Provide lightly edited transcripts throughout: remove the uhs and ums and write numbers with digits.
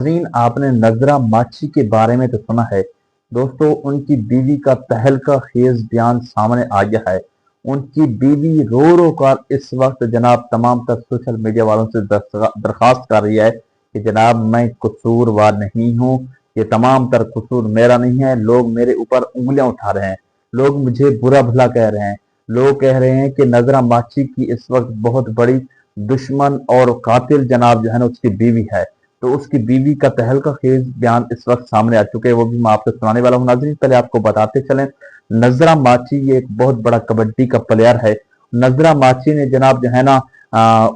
नाज़रीन, आपने नजरा माची के बारे में तो सुना है। दोस्तों, उनकी बीवी का तहलका खेज बयान सामने आ गया है। उनकी बीवी रो रो कर इस वक्त जनाब तमाम तर सोशल मीडिया वालों से दरखास्त कर रही है कि जनाब मैं कसूरवार नहीं हूँ, ये तमाम तर कसूर मेरा नहीं है। लोग मेरे ऊपर उंगलियां उठा रहे हैं, लोग मुझे बुरा भला कह रहे हैं। लोग कह रहे हैं कि नजरा माची की इस वक्त बहुत बड़ी दुश्मन और कातिल जनाब जो है ना उसकी बीवी है। तो उसकी बीवी का तहलका खेज बयान इस वक्त सामने आ चुके हैं, वो भी मैं आपको सुनाने वाला हूँ। नाज़रीन, पहले आपको बताते चलें, नजरा माची ये एक बहुत बड़ा कबड्डी का प्लेयर है। नजरा माची ने जनाब जो है ना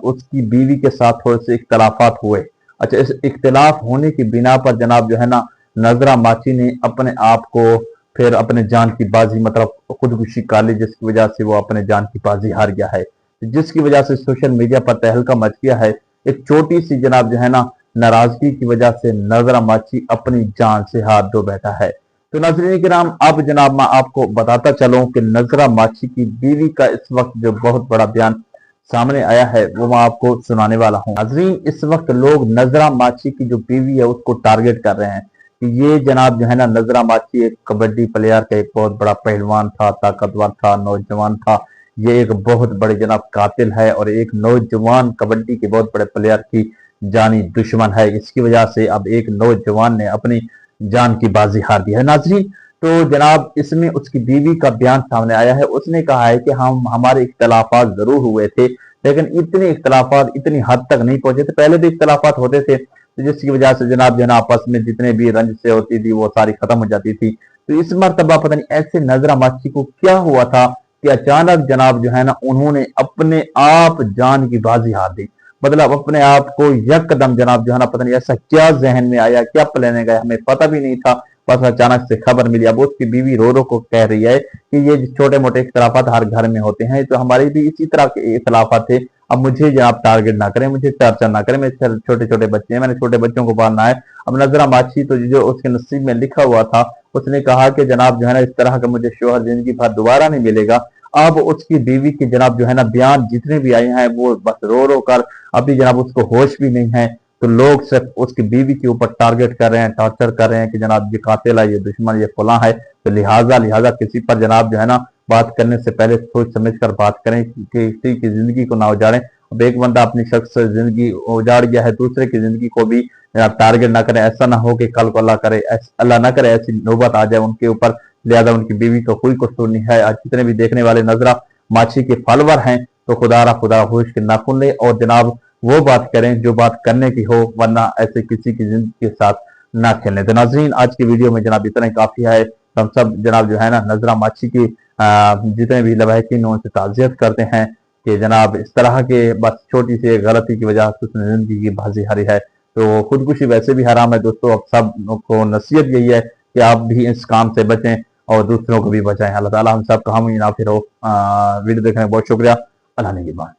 उसकी बीवी के साथ थोड़े से इख्तलाफात हुए। अच्छा, इस इख्तलाफ होने की बिना पर जनाब जो है ना नजरा माची ने अपने आप को फिर अपने जान की बाजी मतलब खुदकुशी कर ली, जिसकी वजह से वो अपने जान की बाजी हार गया है, जिसकी वजह से सोशल मीडिया पर तहलका मच गया है। एक छोटी सी जनाब जो है ना नाराजगी की वजह से नजरा माची अपनी जान से हाथ धो बैठा है। तो नाज़रीन किराम, अब जनाब मैं आपको बताता चलूं कि नजरा माची की बीवी का इस वक्त जो बहुत बड़ा बयान सामने आया है वो मैं आपको सुनाने वाला हूं। नाज़रीन, इस वक्त लोग नजरा माची की जो बीवी है उसको टारगेट कर रहे हैं कि ये जनाब जो है ना नजरा माची एक कबड्डी प्लेयर का एक बहुत बड़ा पहलवान था, ताकतवर था, नौजवान था। ये एक बहुत बड़े जनाब कातिल है और एक नौजवान कबड्डी के बहुत बड़े प्लेयर की जानी दुश्मन है। इसकी वजह से अब एक नौजवान ने अपनी जान की बाजी हार दी है। नाज़रीन, तो जनाब इसमें उसकी बीवी का बयान सामने आया है। उसने कहा है कि हमारे इख्तलाफात जरूर हुए थे, लेकिन इतने इख्तलाफात इतनी हद तक नहीं पहुंचे थे। पहले भी इख्तलाफात होते थे, तो जिसकी वजह से जनाब जो है आपस में जितने भी रंज से होती थी वो सारी खत्म हो जाती थी। तो इस मरतबा पता नहीं ऐसे नजरा माची को क्या हुआ था कि अचानक जनाब जो है ना उन्होंने अपने आप जान की बाजी हार दी। मतलब अपने आप को यकदम जनाब जो है ना पता नहीं ऐसा क्या जहन में आया, क्या प्लान गया, हमें पता भी नहीं था। बस अचानक से खबर मिली। अब उसकी बीवी रो रो को कह रही है कि ये छोटे मोटे इख्तलाफात हर घर में होते हैं, तो हमारे भी इसी तरह के इख्तलाफात थे। अब मुझे जनाब टारगेट ना करें, मुझे चर्चा ना करें, मेरे छोटे छोटे बच्चे हैं, मैंने छोटे बच्चों को पालना है। अब नजरा माची तो जो उसके नसीब में लिखा हुआ था, उसने कहा कि जनाब जो है ना इस तरह का मुझे शोहर जिंदगी भर दोबारा नहीं मिलेगा। अब उसकी बीवी के जनाब जो है ना बयान जितने भी आए हैं वो बस रो रो कर, अभी जनाब उसको होश भी नहीं है। तो लोग सिर्फ उसकी बीवी के ऊपर टारगेट कर रहे हैं, टॉर्चर कर रहे हैं कि जनाब ये कातिल है, ये दुश्मन, ये फलां है। तो लिहाजा किसी पर जनाब जो है ना बात करने से पहले सोच समझ कर बात करें कि किसी की जिंदगी को ना उजाड़ें। अब एक बंदा अपनी शख्स से जिंदगी उजाड़ गया है, दूसरे की जिंदगी को भी टारगेट ना करें। ऐसा ना हो कि कल को अल्लाह ना करे ऐसी नौबत आ जाए उनके ऊपर। लिहाजा उनकी बीवी का कोई कसूर नहीं है। आज जितने भी देखने वाले नजरा माची के फॉलोवर हैं तो खुदा होश के नाखून ले और जनाब वो बात करें जो बात करने की हो, वरना ऐसे किसी की जिंदगी के साथ ना खेलने। तो नाज़रीन, आज की वीडियो में जनाब इतना ही काफी है। हम सब जनाब जो है ना नजरा माची की जितने भी लवाहिकीन उनसे ताज़ियत करते हैं कि जनाब इस तरह के बस छोटी सी गलती की वजह से उसने जिंदगी की बाजी हारी है। तो खुदकुशी वैसे भी हराम है दोस्तों। अब सब को नसीहत यही है कि आप भी इस काम से बचें और दूसरों को भी बचाएं। अल्लाह ताला हम सब का हम ही नाफिर हो। वीडियो देखने में बहुत शुक्रिया। अल्लाह ने की बात।